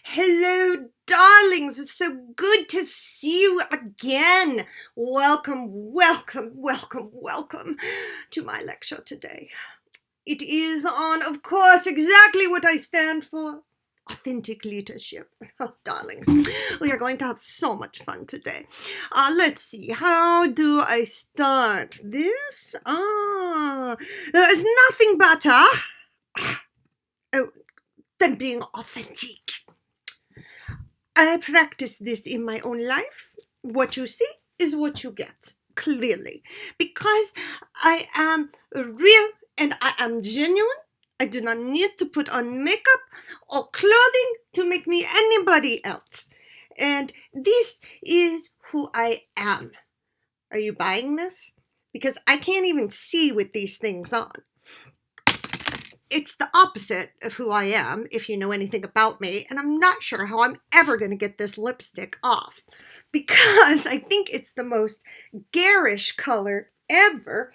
Hello, darlings. It's so good to see you again. Welcome to my lecture today. It is on, of course, exactly what I stand for. Authentic leadership. Oh, darlings, we are going to have so much fun today. Let's see. How do I start this? There is nothing better oh, than being authentic. I practice this in my own life. What you see is what you get, clearly. Because I am real and I am genuine, I do not need to put on makeup or clothing to make me anybody else. And this is who I am. Are you buying this? Because I can't even see with these things on. It's the opposite of who I am, if you know anything about me, and I'm not sure how I'm ever going to get this lipstick off, because I think it's the most garish color ever.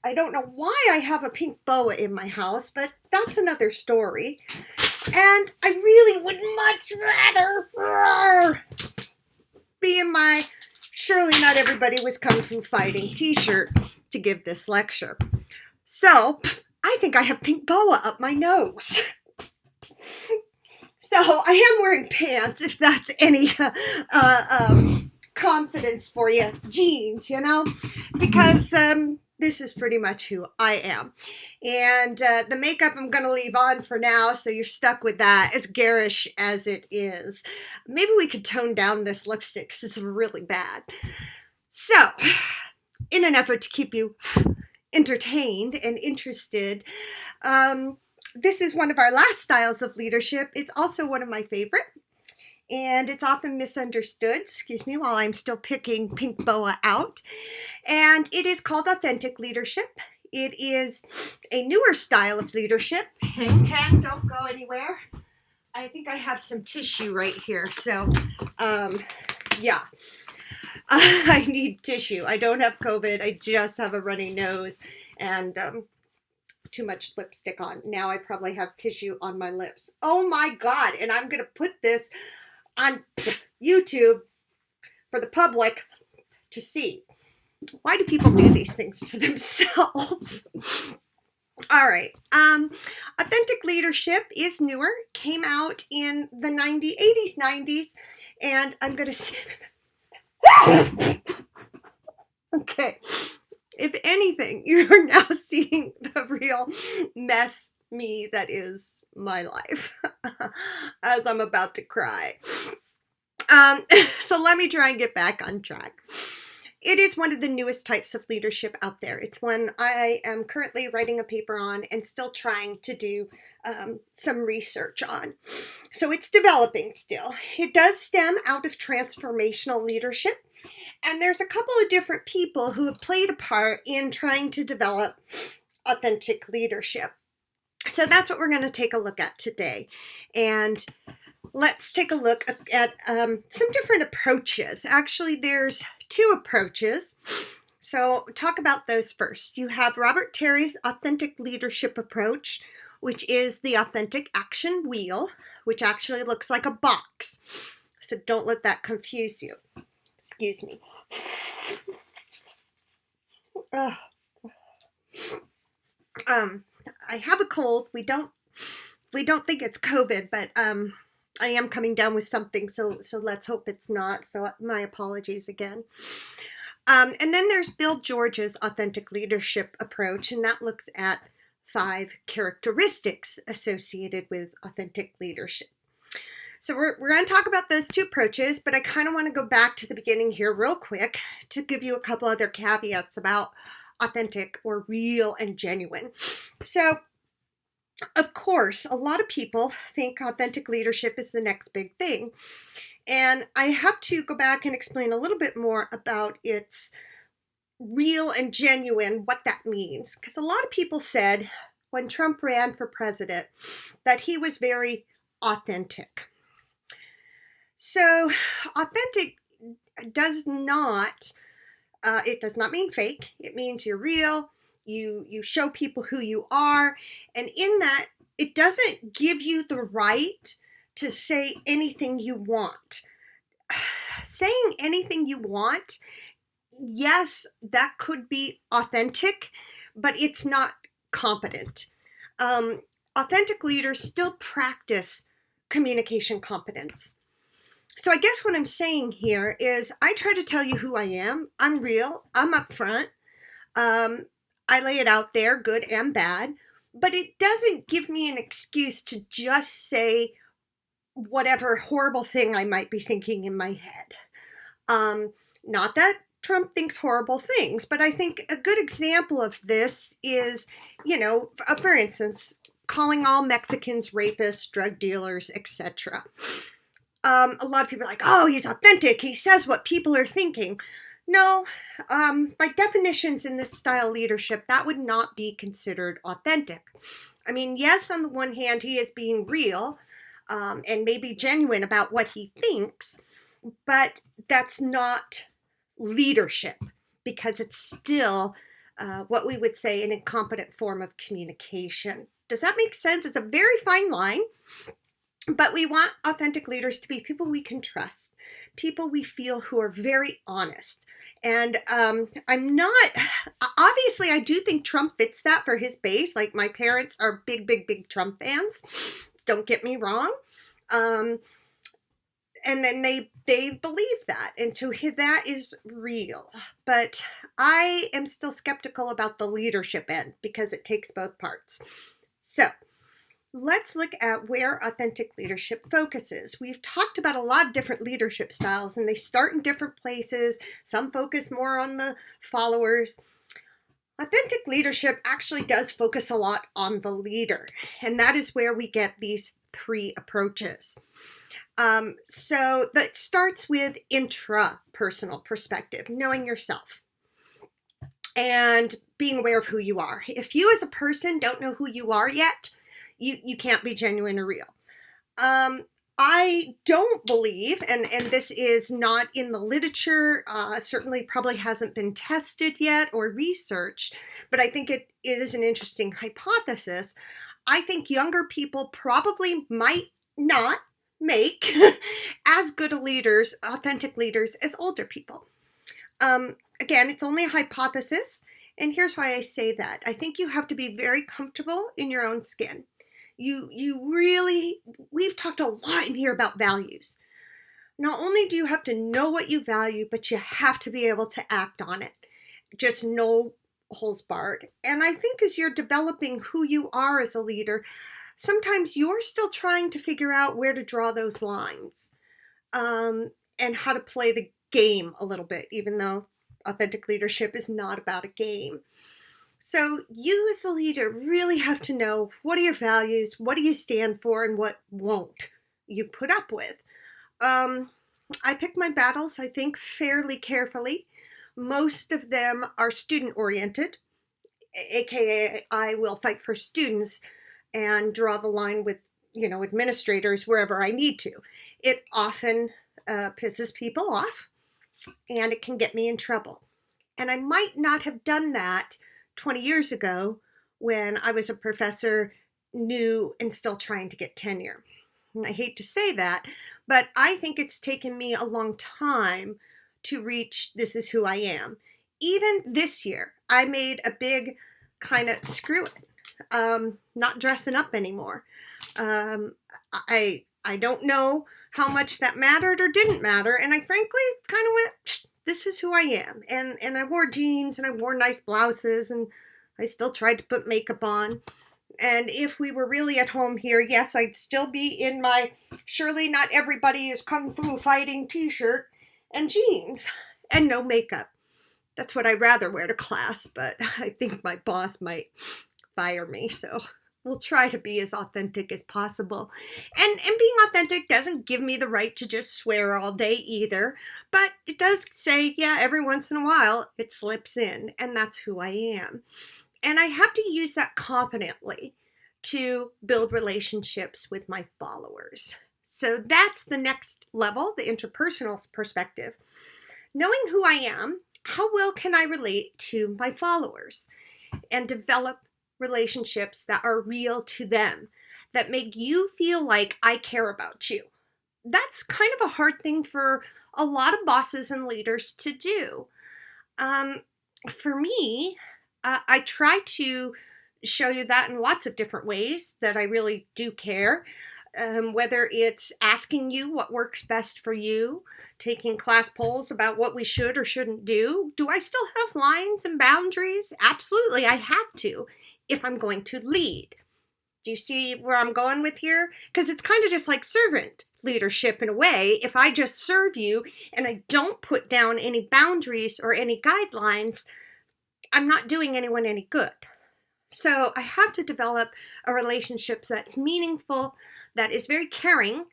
I don't know why I have a pink boa in my house, but that's another story. And I really would much rather be in my Surely Not Everybody Was Kung Fu Fighting t-shirt to give this lecture. So I think I have pink boa up my nose. So I am wearing pants, if that's any confidence for you. Jeans, because this is pretty much who I am. And the makeup I'm going to leave on for now, so you're stuck with that, as garish as it is. Maybe we could tone down this lipstick because it's really bad. So, in an effort to keep you entertained and interested, this is one of our last styles of leadership. It's also one of my favorite, and it's often misunderstood, while I'm still picking pink boa out. And it is called authentic leadership. It is a newer style of leadership. Hang ten, don't go anywhere. I think I have some tissue right here, so yeah. I need tissue. I don't have COVID. I just have a runny nose and too much lipstick on. Now I probably have tissue on my lips. Oh my God. And I'm going to put this on YouTube for the public to see. Why do people do these things to themselves? All right. Authentic leadership is newer, came out in the 80s, 90s, and I'm going to see... Okay, if anything, you're now seeing the real mess me that is my life as I'm about to cry. So let me try and get back on track. It is one of the newest types of leadership out there. It's one I am currently writing a paper on and still trying to do some research on. So it's developing still. It does stem out of transformational leadership. And there's a couple of different people who have played a part in trying to develop authentic leadership. So that's what we're going to take a look at today. And let's take a look at some different approaches. Actually, there's two approaches. So talk about those first. You have Robert Terry's authentic leadership approach, which is the authentic action wheel, which actually looks like a box. So don't let that confuse you. Excuse me. I have a cold. We don't think it's COVID, but I am coming down with something, so let's hope it's not. So my apologies again. And then there's Bill George's authentic leadership approach, and that looks at 5 characteristics associated with authentic leadership. So we're going to talk about those two approaches, but I kind of want to go back to the beginning here real quick to give you a couple other caveats about authentic or real and genuine. So, of course, a lot of people think authentic leadership is the next big thing. And I have to go back and explain a little bit more about its real and genuine, what that means. Because a lot of people said when Trump ran for president that he was very authentic. So authentic does not, it does not mean fake. It means you're real. You show people who you are. And in that, it doesn't give you the right to say anything you want. Saying anything you want, yes, that could be authentic, but it's not competent. Authentic leaders still practice communication competence. So I guess what I'm saying here is I try to tell you who I am. I'm real. I'm upfront. I lay it out there, good and bad, but it doesn't give me an excuse to just say whatever horrible thing I might be thinking in my head. Not that Trump thinks horrible things, but I think a good example of this is, for instance, calling all Mexicans rapists, drug dealers, etc. A lot of people are like, oh, he's authentic. He says what people are thinking. No, by definitions in this style leadership, that would not be considered authentic. I mean, yes, on the one hand, he is being real and maybe genuine about what he thinks, but that's not leadership because it's still what we would say an incompetent form of communication. Does that make sense? It's a very fine line. But we want authentic leaders to be people we can trust, people we feel who are very honest. And obviously, I do think Trump fits that for his base. Like, my parents are big, big, big Trump fans. Don't get me wrong. And then they believe that. And so that is real. But I am still skeptical about the leadership end because it takes both parts. So let's look at where authentic leadership focuses. We've talked about a lot of different leadership styles, and they start in different places. Some focus more on the followers. Authentic leadership actually does focus a lot on the leader, and that is where we get these three approaches. So that starts with intrapersonal perspective, knowing yourself and being aware of who you are. If you as a person don't know who you are yet, you can't be genuine or real. I don't believe, and this is not in the literature, certainly probably hasn't been tested yet or researched, but I think it is an interesting hypothesis. I think younger people probably might not make as good leaders, authentic leaders, as older people. Again, it's only a hypothesis, and here's why I say that. I think you have to be very comfortable in your own skin. We've talked a lot in here about values. Not only do you have to know what you value, but you have to be able to act on it. Just no holes barred. And I think as you're developing who you are as a leader, sometimes you're still trying to figure out where to draw those lines and how to play the game a little bit, even though authentic leadership is not about a game. So you as a leader really have to know what are your values, what do you stand for, and what won't you put up with. I pick my battles, I think, fairly carefully. Most of them are student-oriented, aka I will fight for students and draw the line with, administrators wherever I need to. It often pisses people off, and it can get me in trouble. And I might not have done that 20 years ago when I was a professor, new and still trying to get tenure. And I hate to say that, but I think it's taken me a long time to reach this is who I am. Even this year, I made a big kind of screw it, not dressing up anymore. I don't know how much that mattered or didn't matter, and I frankly kind of went, this is who I am. And I wore jeans and I wore nice blouses and I still tried to put makeup on. And if we were really at home here, yes, I'd still be in my surely not everybody is kung fu fighting t-shirt and jeans and no makeup. That's what I'd rather wear to class, but I think my boss might fire me, so we'll try to be as authentic as possible. And being authentic doesn't give me the right to just swear all day either, but it does say, yeah, every once in a while it slips in, and that's who I am. And I have to use that confidently to build relationships with my followers. So that's the next level, the interpersonal perspective. Knowing who I am, how well can I relate to my followers and develop relationships that are real to them, that make you feel like I care about you. That's kind of a hard thing for a lot of bosses and leaders to do. Um, for me, I try to show you that in lots of different ways that I really do care. Whether it's asking you what works best for you, taking class polls about what we should or shouldn't do. Do I still have lines and boundaries? Absolutely, I have to if I'm going to lead. Do you see where I'm going with here? Because it's kind of just like servant leadership in a way. If I just serve you and I don't put down any boundaries or any guidelines, I'm not doing anyone any good. So I have to develop a relationship that's meaningful, that is very caring,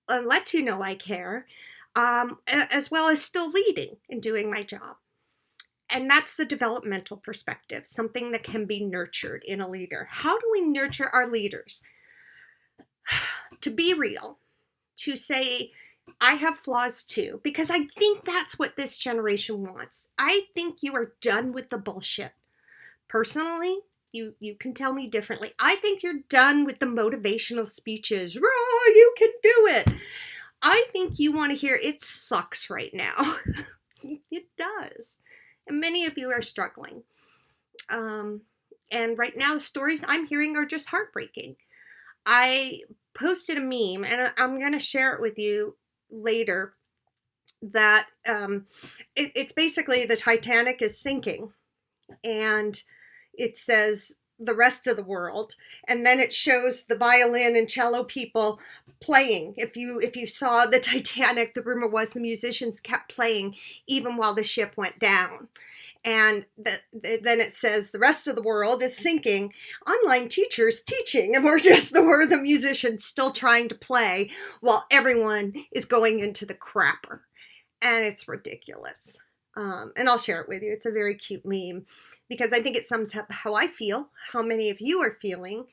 and lets you know I care, as well as still leading and doing my job. And that's the developmental perspective, something that can be nurtured in a leader. How do we nurture our leaders? To be real, to say, I have flaws too, because I think that's what this generation wants. I think you are done with the bullshit. Personally, you can tell me differently. I think you're done with the motivational speeches. Raw, you can do it. I think you want to hear it sucks right now. It does. And many of you are struggling. And right now, the stories I'm hearing are just heartbreaking. I posted a meme, and I'm going to share it with you later, that it's basically the Titanic is sinking, and it says the rest of the world, and then it shows the violin and cello people playing. If you saw the Titanic, the rumor was the musicians kept playing even while the ship went down. And then it says the rest of the world is sinking, online teachers teaching, and we're the musicians still trying to play while everyone is going into the crapper. And it's ridiculous. And I'll share it with you. It's a very cute meme, because I think it sums up how I feel, how many of you are feeling.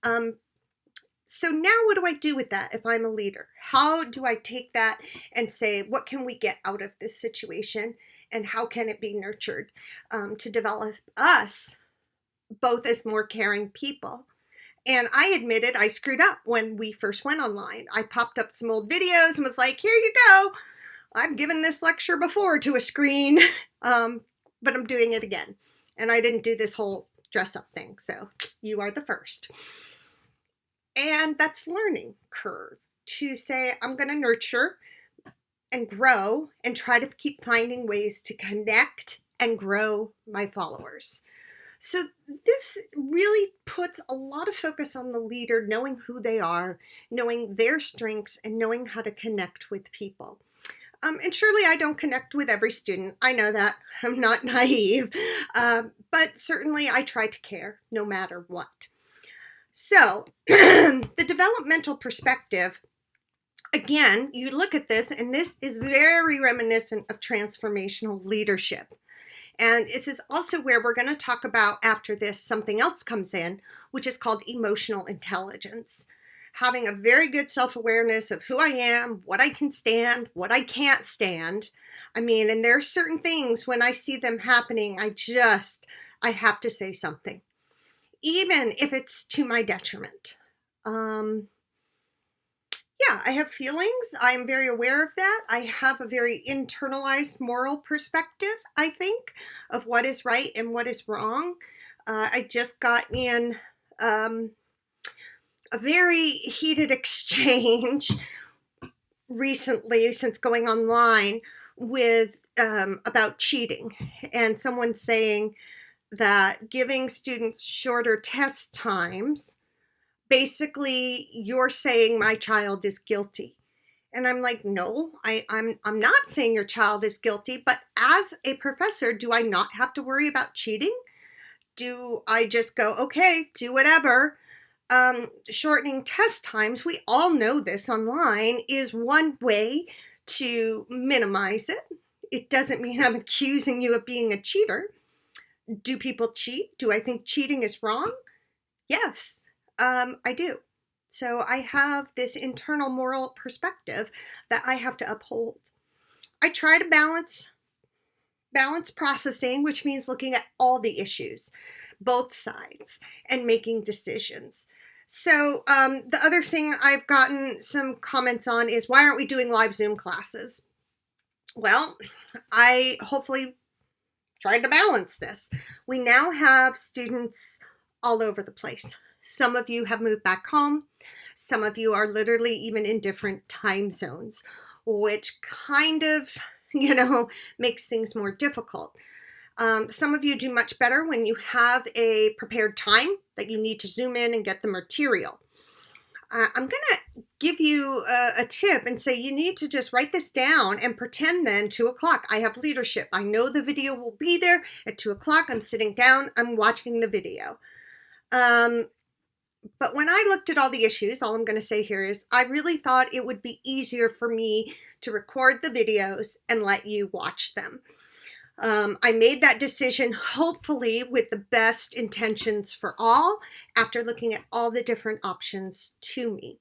So now what do I do with that if I'm a leader? How do I take that and say, what can we get out of this situation? And how can it be nurtured to develop us both as more caring people? And I admitted I screwed up when we first went online. I popped up some old videos and was like, here you go. I've given this lecture before to a screen, but I'm doing it again. And I didn't do this whole dress up thing. So you are the first. And that's learning curve, to say, I'm going to nurture and grow and try to keep finding ways to connect and grow my followers. So this really puts a lot of focus on the leader, knowing who they are, knowing their strengths, and knowing how to connect with people. And surely I don't connect with every student. I know that. I'm not naive. But certainly I try to care no matter what. So the developmental perspective, again, you look at this, and this is very reminiscent of transformational leadership. And this is also where we're going to talk about, after this, something else comes in, which is called emotional intelligence. Having a very good self-awareness of who I am, what I can stand, what I can't stand. I mean, and there are certain things when I see them happening, I have to say something, even if it's to my detriment. Yeah, I have feelings. I am very aware of that. I have a very internalized moral perspective, I think, of what is right and what is wrong. I just got in a very heated exchange recently, since going online, with about cheating, and someone saying that giving students shorter test times, basically you're saying my child is guilty. And I'm like, no, I'm not saying your child is guilty, but as a professor, do I not have to worry about cheating? Do I just go, okay, do whatever? Shortening test times, we all know this online, is one way to minimize it. It doesn't mean I'm accusing you of being a cheater. Do people cheat? Do I think cheating is wrong? Yes, I do. So I have this internal moral perspective that I have to uphold. I try to balance processing, which means looking at all the issues, both sides, and making decisions. So the other thing I've gotten some comments on is, why aren't we doing live Zoom classes? Well, I hopefully tried to balance this. We now have students all over the place. Some of you have moved back home. Some of you are literally even in different time zones, which kind of, makes things more difficult. Some of you do much better when you have a prepared time that you need to zoom in and get the material. I'm going to give you a tip and say you need to just write this down and pretend then 2 o'clock. I have leadership. I know the video will be there at 2 o'clock. I'm sitting down. I'm watching the video. But when I looked at all the issues, all I'm going to say here is I really thought it would be easier for me to record the videos and let you watch them. I made that decision, hopefully with the best intentions for all, after looking at all the different options to me.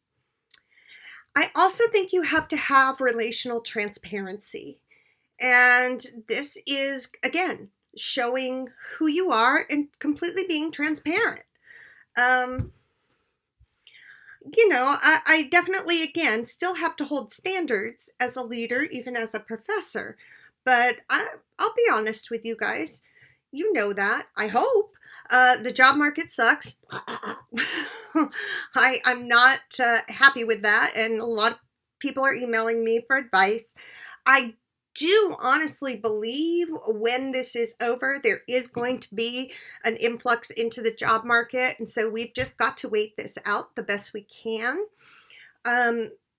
I also think you have to have relational transparency. And this is, again, showing who you are and completely being transparent. I definitely, again, still have to hold standards as a leader, even as a professor. But I'll be honest with you guys. You know that, I hope. The job market sucks. I'm not happy with that. And a lot of people are emailing me for advice. I do honestly believe when this is over, there is going to be an influx into the job market. And so we've just got to wait this out the best we can.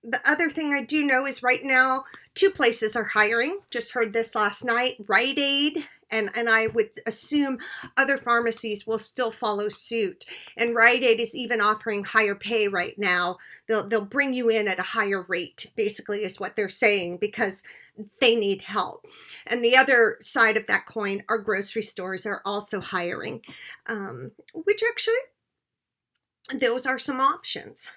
The other thing I do know is right now, 2 places are hiring. Just heard this last night, Rite Aid, and I would assume other pharmacies will still follow suit. And Rite Aid is even offering higher pay right now. They'll bring you in at a higher rate, basically is what they're saying, because they need help. And the other side of that coin, our grocery stores are also hiring, which actually, those are some options.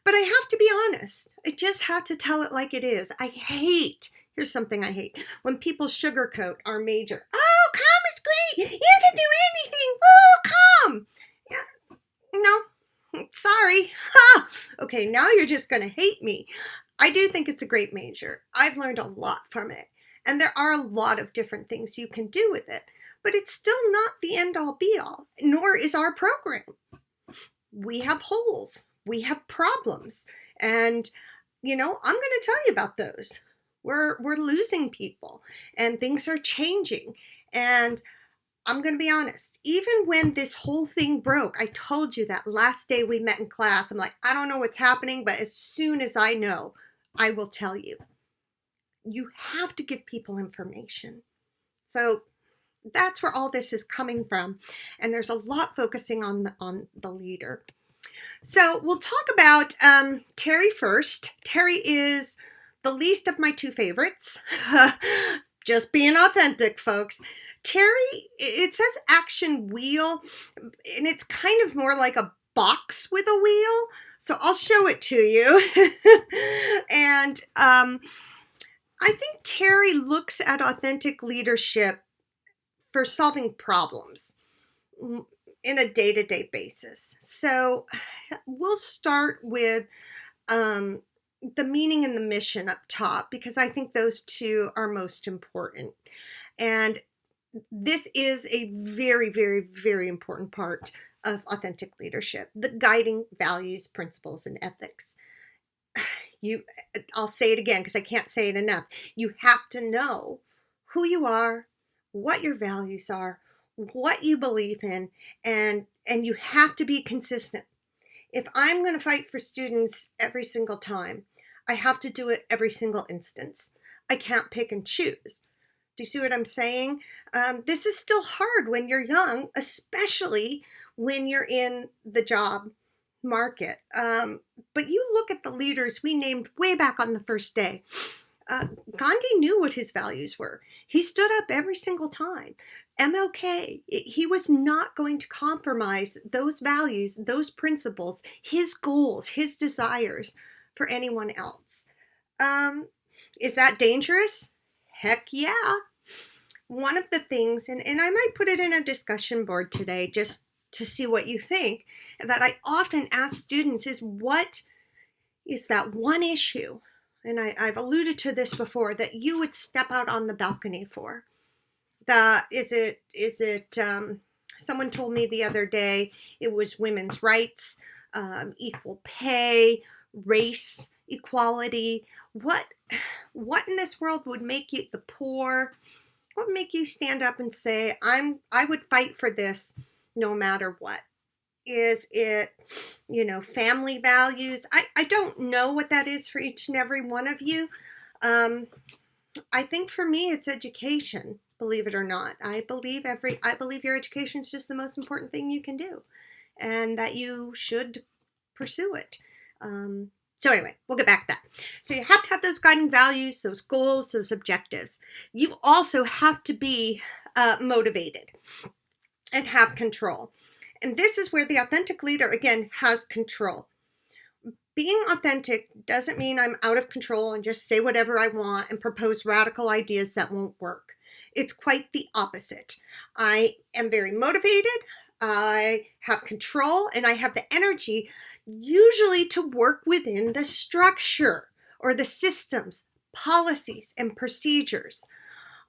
But I have to be honest. I just have to tell it like it is. Here's something I hate. When people sugarcoat our major. Oh, comm is great. You can do anything. Oh, comm. Yeah, no, sorry. Ha! Okay, now you're just going to hate me. I do think it's a great major. I've learned a lot from it. And there are a lot of different things you can do with it. But it's still not the end-all be-all, nor is our program. We have holes. We have problems. And, I'm going to tell you about those. We're losing people and things are changing. And I'm going to be honest, even when this whole thing broke, I told you that last day we met in class, I'm like, I don't know what's happening, but as soon as I know, I will tell you. You have to give people information. So that's where all this is coming from. And there's a lot focusing on the leader. So we'll talk about Terry first. Terry is the least of my 2 favorites. Just being authentic, folks. Terry, it says action wheel, and it's kind of more like a box with a wheel. So I'll show it to you. And I think Terry looks at authentic leadership for solving problems in a day-to-day basis. So we'll start with the meaning and the mission up top, because I think those 2 are most important. And this is a very, very, very important part of authentic leadership, the guiding values, principles, and ethics. I'll say it again because I can't say it enough. You have to know who you are, what your values are, what you believe in, and you have to be consistent. If I'm going to fight for students every single time, I have to do it every single instance. I can't pick and choose. Do you see what I'm saying? This is still hard when you're young, especially when you're in the job market. But you look at the leaders we named way back on the first day. Gandhi knew what his values were. He stood up every single time. MLK, he was not going to compromise those values, those principles, his goals, his desires for anyone else. Is that dangerous? Heck yeah. One of the things, and I might put it in a discussion board today, just to see what you think, that I often ask students is, what is that one issue, and I've alluded to this before, that you would step out on the balcony for? Is it someone told me the other day it was women's rights, equal pay, race equality. What in this world would make you, the poor, what would make you stand up and say, I would fight for this no matter what? Is it, family values? I don't know what that is for each and every one of you. I think for me it's education, believe it or not. I believe your education is just the most important thing you can do, and that you should pursue it. So anyway, we'll get back to that. So you have to have those guiding values, those goals, those objectives. You also have to be motivated and have control. And this is where the authentic leader, again, has control. Being authentic doesn't mean I'm out of control and just say whatever I want and propose radical ideas that won't work. It's quite the opposite. I am very motivated, I have control, and I have the energy usually to work within the structure or the systems, policies, and procedures.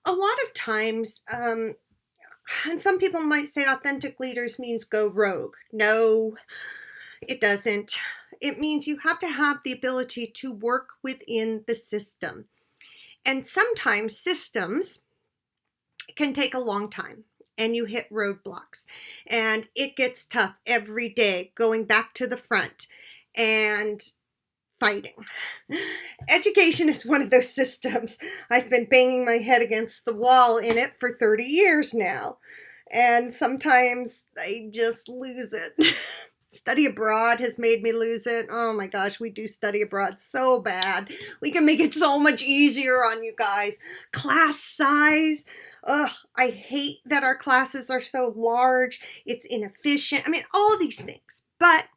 A lot of times, and some people might say authentic leaders means go rogue. No, it doesn't. It means you have to have the ability to work within the system. And sometimes systems can take a long time, and you hit roadblocks, and it gets tough every day going back to the front and fighting. Education is one of those systems. I've been banging my head against the wall in it for 30 years now, and sometimes I just lose it. Study abroad has made me lose it. Oh my gosh, we do study abroad so bad. We can make it so much easier on you guys. Class size. Ugh, I hate that our classes are so large. It's inefficient. I mean, all these things. But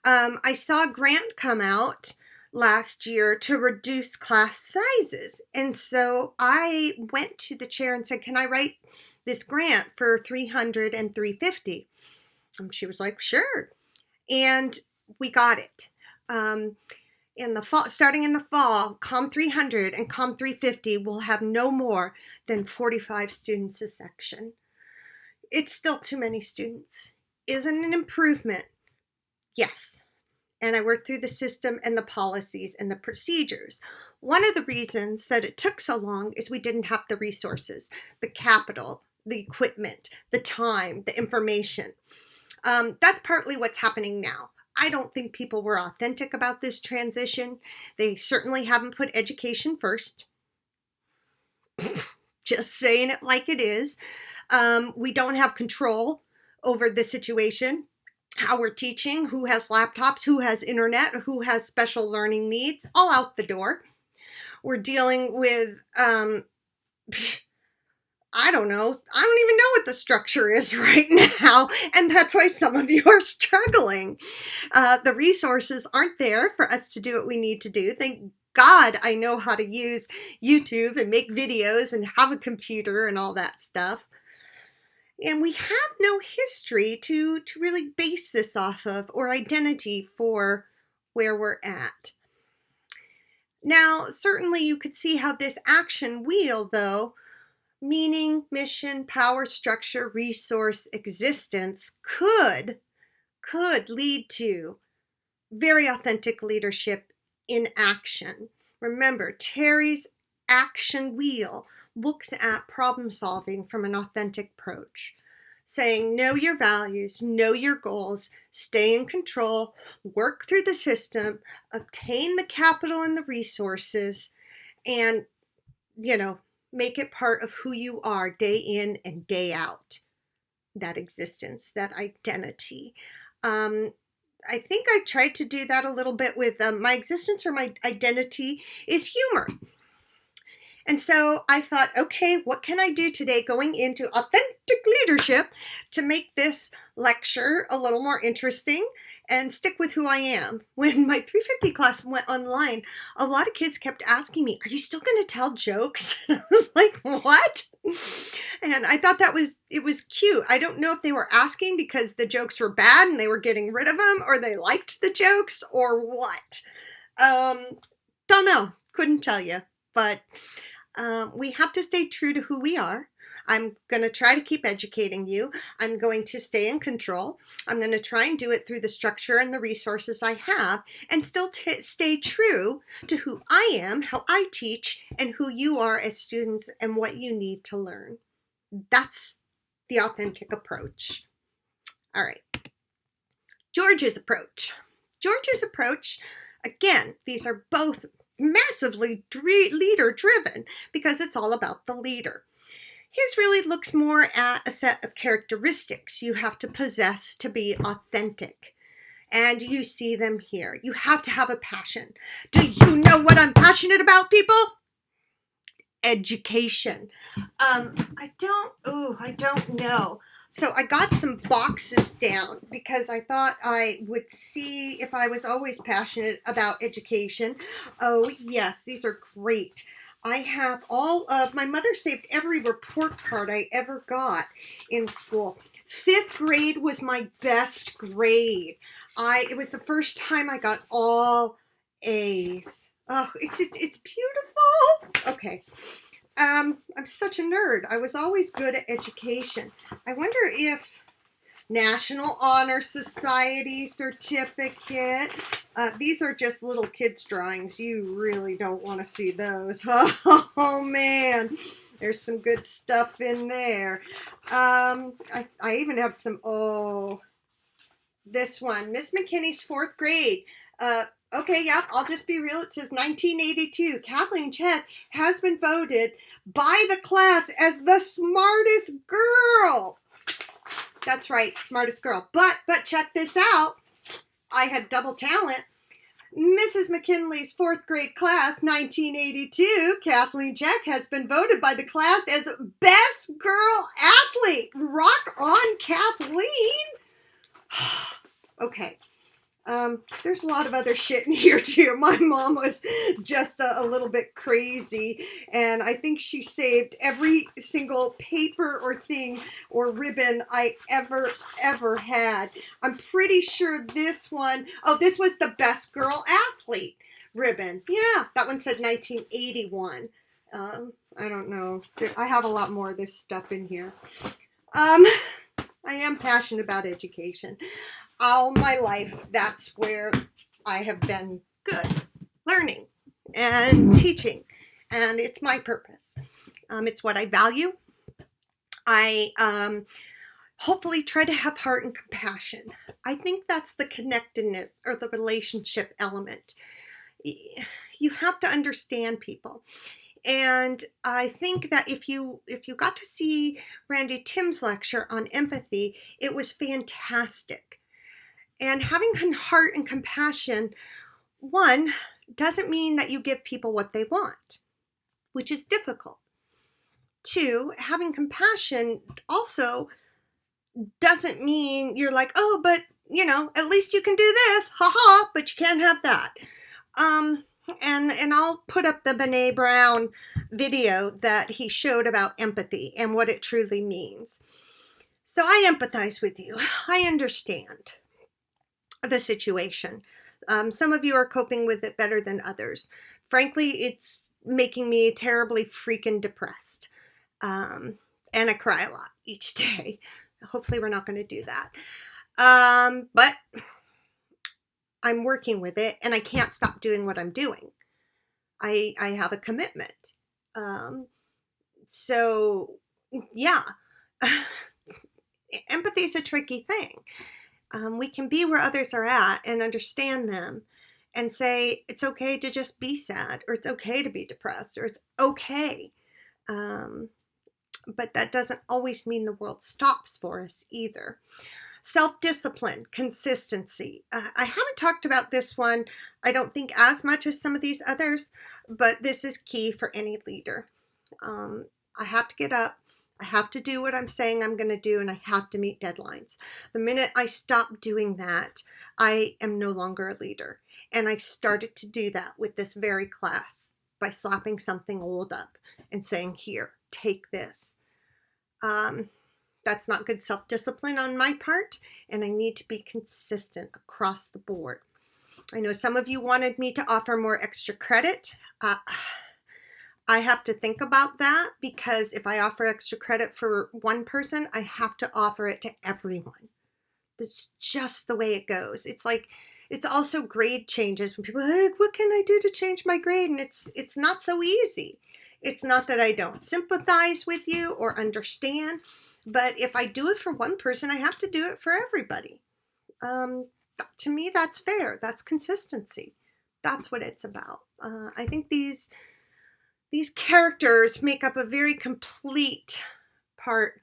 I saw a grant come out last year to reduce class sizes. And so I went to the chair and said, can I write this grant for $300 and $350? And she was like, sure. And we got it. In the fall, starting in the fall, COM 300 and COM 350 will have no more than 45 students a section. It's still too many students. Isn't an improvement? Yes. And I worked through the system and the policies and the procedures. One of the reasons that it took so long is we didn't have the resources, the capital, the equipment, the time, the information. That's partly what's happening now. I don't think people were authentic about this transition. They certainly haven't put education first. Just saying it like it is. We don't have control over the situation, how we're teaching, who has laptops, who has internet, who has special learning needs, all out the door. We're dealing with, I don't know. I don't even know what the structure is right now. And that's why some of you are struggling. The resources aren't there for us to do what we need to do. Thank God I know how to use YouTube and make videos and have a computer and all that stuff. And we have no history to really base this off of, or identity for where we're at. Now, certainly you could see how this action wheel, though, meaning, mission, power, structure, resource, existence, could lead to very authentic leadership in action. Remember, Terry's action wheel looks at problem solving from an authentic approach, saying know your values, know your goals, stay in control, work through the system, obtain the capital and the resources, and, make it part of who you are day in and day out. That existence, that identity. I think I tried to do that a little bit with my existence, or my identity is humor. And so I thought, okay, what can I do today going into authentic leadership to make this lecture a little more interesting and stick with who I am? When my 350 class went online, a lot of kids kept asking me, are you still going to tell jokes? I was like, what? And I thought it was cute. I don't know if they were asking because the jokes were bad and they were getting rid of them, or they liked the jokes, or what. Don't know. Couldn't tell you. But we have to stay true to who we are. I'm going to try to keep educating you. I'm going to stay in control. I'm going to try and do it through the structure and the resources I have, and still stay true to who I am, how I teach, and who you are as students and what you need to learn. That's the authentic approach. All right. George's approach. George's approach, again, these are both massively leader driven because it's all about the leader. His really looks more at a set of characteristics you have to possess to be authentic. And you see them here. You have to have a passion. Do you know what I'm passionate about, people? Education. I don't know. So I got some boxes down because I thought I would see if I was always passionate about education. Oh, yes, these are great. I have all of, my mother saved every report card I ever got in school. 5th grade was my best grade. It was the first time I got all A's. Oh, it's beautiful. Okay. I'm such a nerd. I was always good at education. I wonder if National Honor Society certificate. These are just little kids' drawings. You really don't want to see those. Oh, man. There's some good stuff in there. I even have some, this one. Miss McKinney's 4th grade. Okay, yep, I'll just be real. It says 1982. Kathleen Check has been voted by the class as the smartest girl. That's right, smartest girl. But check this out. I had double talent. Mrs. McKinley's 4th grade class, 1982, Kathleen Check has been voted by the class as best girl athlete. Rock on, Kathleen. Okay. There's a lot of other shit in here too. My mom was just a little bit crazy, and I think she saved every single paper or thing or ribbon I ever had. I'm pretty sure this one, this was the best girl athlete ribbon. Yeah, that one said 1981. I don't know. I have a lot more of this stuff in here. I am passionate about education. All my life, that's where I have been good, learning and teaching, and it's my purpose. It's what I value. I hopefully try to have heart and compassion. I think that's the connectedness or the relationship element. You have to understand people. And I think that if you got to see Randy Tim's lecture on empathy, it was fantastic. And having heart and compassion, one, doesn't mean that you give people what they want, which is difficult. 2, having compassion also doesn't mean you're like, oh, but, at least you can do this, haha, but you can't have that. And I'll put up the Brené Brown video that he showed about empathy and what it truly means. So I empathize with you. I understand the situation. Some of you are coping with it better than others. Frankly, it's making me terribly freaking depressed. And I cry a lot each day. Hopefully we're not going to do that. But I'm working with it, and I can't stop doing what I'm doing. I have a commitment. So, yeah. Empathy is a tricky thing. We can be where others are at and understand them and say it's okay to just be sad, or it's okay to be depressed, or it's okay. But that doesn't always mean the world stops for us either. Self-discipline, consistency. I haven't talked about this one, I don't think, as much as some of these others, but this is key for any leader. I have to get up. I have to do what I'm saying I'm going to do, and I have to meet deadlines. The minute I stop doing that, I am no longer a leader. And I started to do that with this very class by slapping something old up and saying, here, take this. That's not good self-discipline on my part, and I need to be consistent across the board. I know some of you wanted me to offer more extra credit. I have to think about that, because if I offer extra credit for one person, I have to offer it to everyone. It's just the way it goes. It's like, it's also grade changes when people are like, what can I do to change my grade? And it's not so easy. It's not that I don't sympathize with you or understand, but if I do it for one person, I have to do it for everybody. To me, that's fair. That's consistency. That's what it's about. I think these characters make up a very complete part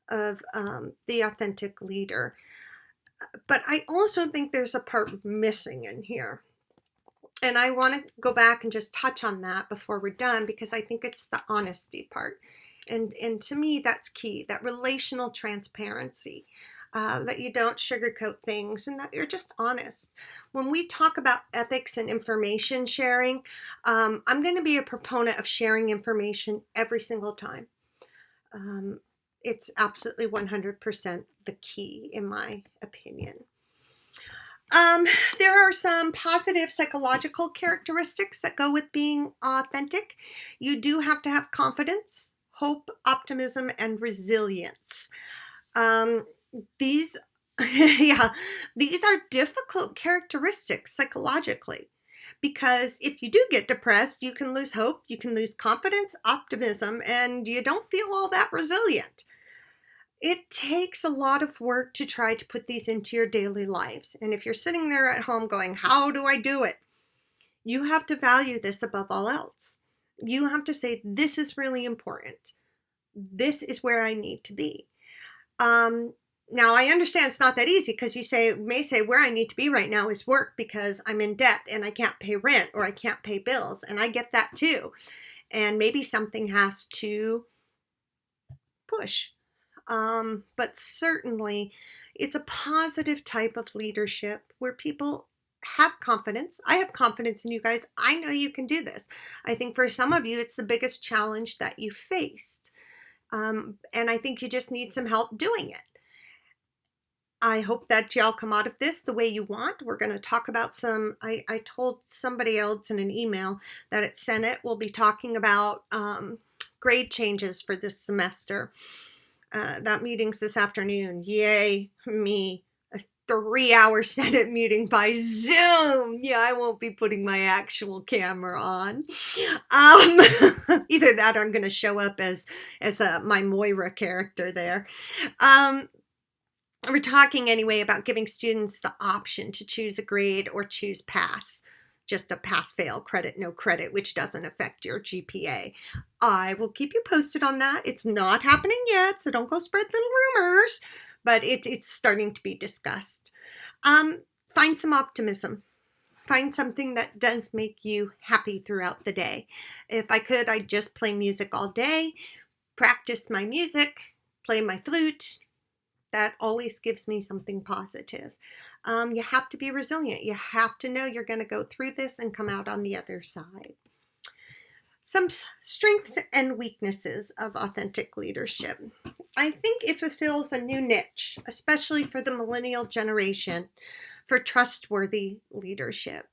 of the authentic leader. But I also think there's a part missing in here. And I want to go back and just touch on that before we're done, because I think it's the honesty part. And to me, that's key, that relational transparency, that you don't sugarcoat things and that you're just honest. When we talk about ethics and information sharing, I'm going to be a proponent of sharing information every single time. It's absolutely 100% the key, in my opinion. There are some positive psychological characteristics that go with being authentic. You do have to have confidence, hope, optimism, and resilience. These are difficult characteristics psychologically, because if you do get depressed, you can lose hope, you can lose confidence, optimism, and you don't feel all that resilient. It takes a lot of work to try to put these into your daily lives. And if you're sitting there at home going, how do I do it? You have to value this above all else. You have to say, this is really important. This is where I need to be. Now, I understand it's not that easy, because you may say where I need to be right now is work, because I'm in debt and I can't pay rent or I can't pay bills. And I get that too. And maybe something has to push. But certainly it's a positive type of leadership where people have confidence. I have confidence in you guys. I know you can do this. I think for some of you, it's the biggest challenge that you faced. And I think you just need some help doing it. I hope that y'all come out of this the way you want. We're going to talk about I told somebody else in an email that at Senate we'll be talking about grade changes for this semester. That meeting's this afternoon. Yay, me. A 3-hour Senate meeting by Zoom. Yeah, I won't be putting my actual camera on. Either that or I'm going to show up as my Moira character there. We're talking anyway about giving students the option to choose a grade or choose pass. Just a pass-fail, credit, no credit, which doesn't affect your GPA. I will keep you posted on that. It's not happening yet, so don't go spread little rumors, but it's starting to be discussed. Find some optimism. Find something that does make you happy throughout the day. If I could, I'd just play music all day, practice my music, play my flute. That always gives me something positive. You have to be resilient. You have to know you're going to go through this and come out on the other side. Some strengths and weaknesses of authentic leadership. I think it fulfills a new niche, especially for the millennial generation, for trustworthy leadership.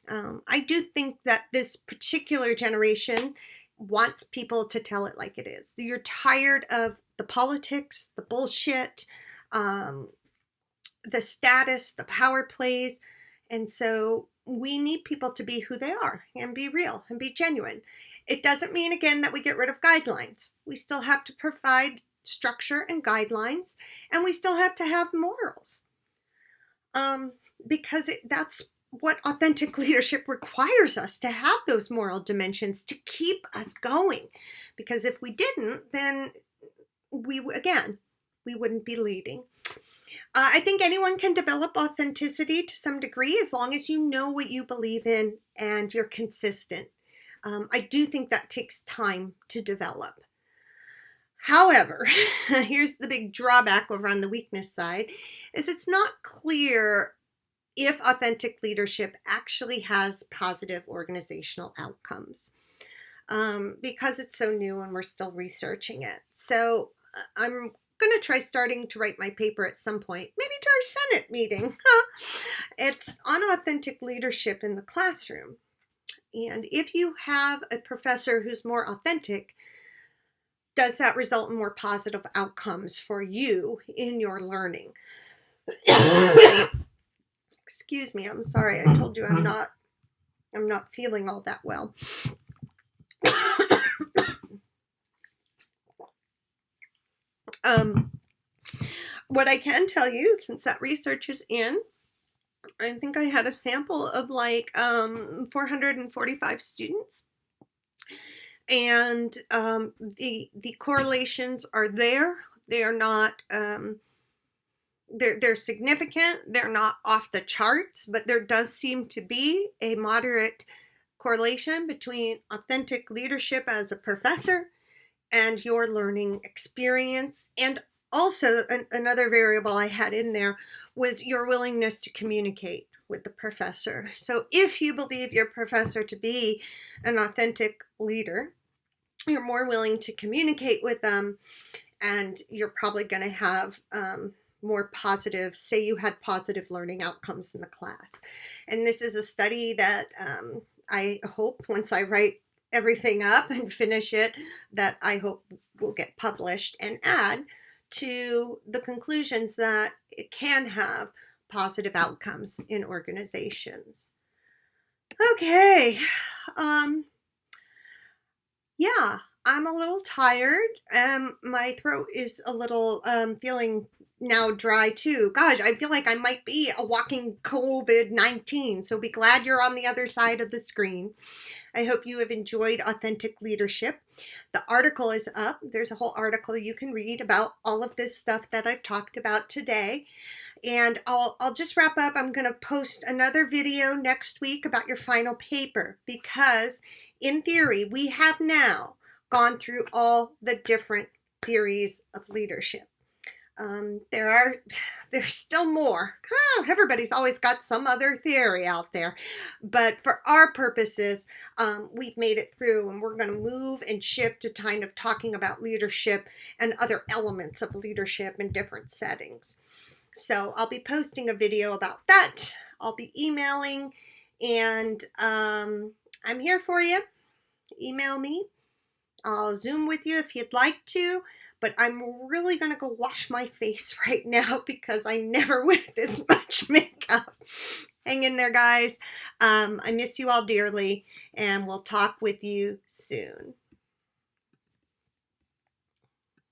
I do think that this particular generation wants people to tell it like it is. You're tired of the politics, the bullshit, the status, the power plays. And so we need people to be who they are and be real and be genuine. It doesn't mean, again, that we get rid of guidelines. We still have to provide structure and guidelines, and we still have to have morals. Because that's what authentic leadership requires us, to have those moral dimensions to keep us going. Because if we didn't, then we wouldn't be leading. I think anyone can develop authenticity to some degree as long as you know what you believe in and you're consistent. I do think that takes time to develop. However, here's the big drawback over on the weakness side, is it's not clear if authentic leadership actually has positive organizational outcomes, because it's so new and we're still researching it. So I'm going to try starting to write my paper at some point, maybe to our Senate meeting. It's on authentic leadership in the classroom. And if you have a professor who's more authentic, does that result in more positive outcomes for you in your learning? Excuse me, I'm sorry. I told you I'm not feeling all that well. What I can tell you, since that research is in, I think I had a sample of like 445 students, and the correlations are there. They are not they're significant. They're not off the charts, but there does seem to be a moderate correlation between authentic leadership as a professor and your learning experience. And also another variable I had in there was your willingness to communicate with the professor. So if you believe your professor to be an authentic leader, you're more willing to communicate with them, and you're probably going to have more positive, say you had positive learning outcomes in the class. And this is a study that I hope once I write everything up and finish it, that I hope will get published and add to the conclusions that it can have positive outcomes in organizations. Okay. Yeah, I'm a little tired. My throat is a little feeling now dry too. Gosh, I feel like I might be a walking COVID-19. So be glad you're on the other side of the screen. I hope you have enjoyed Authentic Leadership. The article is up. There's a whole article you can read about all of this stuff that I've talked about today. And I'll just wrap up. I'm going to post another video next week about your final paper, because in theory, we have now gone through all the different theories of leadership. There's still more. Everybody's always got some other theory out there. But for our purposes, we've made it through, and we're going to move and shift to kind of talking about leadership and other elements of leadership in different settings. So I'll be posting a video about that. I'll be emailing, and I'm here for you. Email me. I'll Zoom with you if you'd like to, but I'm really going to go wash my face right now because I never wear this much makeup. Hang in there, guys. I miss you all dearly, and we'll talk with you soon.